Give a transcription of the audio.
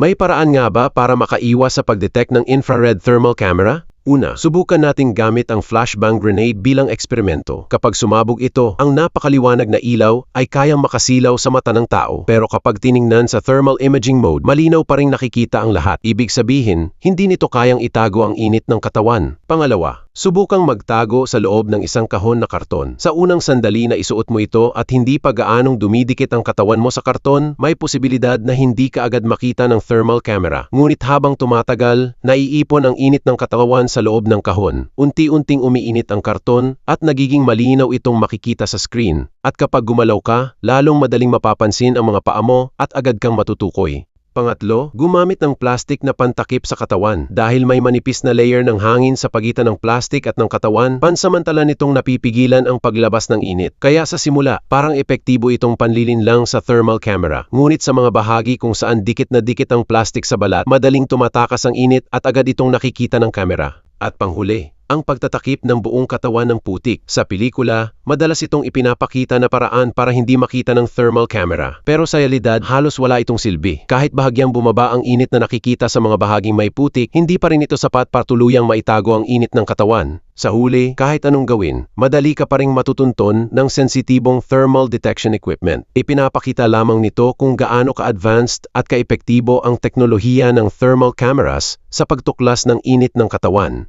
May paraan nga ba para makaiwas sa pag-detect ng infrared thermal camera? Una, subukan nating gamit ang flashbang grenade bilang eksperimento. Kapag sumabog ito, ang napakaliwanag na ilaw ay kayang makasilaw sa mata ng tao. Pero kapag tiningnan sa thermal imaging mode, malinaw pa ring nakikita ang lahat. Ibig sabihin, hindi nito kayang itago ang init ng katawan. Pangalawa, subukang magtago sa loob ng isang kahon na karton. Sa unang sandali na isuot mo ito at hindi pa gaanong dumidikit ang katawan mo sa karton, may posibilidad na hindi ka agad makita ng thermal camera. Ngunit habang tumatagal, naiipon ang init ng katawan sa loob ng kahon. Unti-unting umiinit ang karton at nagiging malinaw itong makikita sa screen. At kapag gumalaw ka, lalong madaling mapapansin ang mga paa mo at agad kang matutukoy. Pangatlo, gumamit ng plastic na pantakip sa katawan. Dahil may manipis na layer ng hangin sa pagitan ng plastic at ng katawan, pansamantala nitong napipigilan ang paglabas ng init. Kaya sa simula, parang epektibo itong panlilin lang sa thermal camera. Ngunit sa mga bahagi kung saan dikit na dikit ang plastic sa balat, madaling tumatakas ang init at agad itong nakikita ng kamera. At panghuli, ang pagtatakip ng buong katawan ng putik. Sa pelikula, madalas itong ipinapakita na paraan para hindi makita ng thermal camera. Pero sa realidad, halos wala itong silbi. Kahit bahagyang bumaba ang init na nakikita sa mga bahaging may putik, hindi pa rin ito sapat para tuluyang maitago ang init ng katawan. Sa huli, kahit anong gawin, madali ka pa ring matutunton ng sensitibong thermal detection equipment. Ipinapakita lamang nito kung gaano ka-advanced at ka-epektibo ang teknolohiya ng thermal cameras sa pagtuklas ng init ng katawan.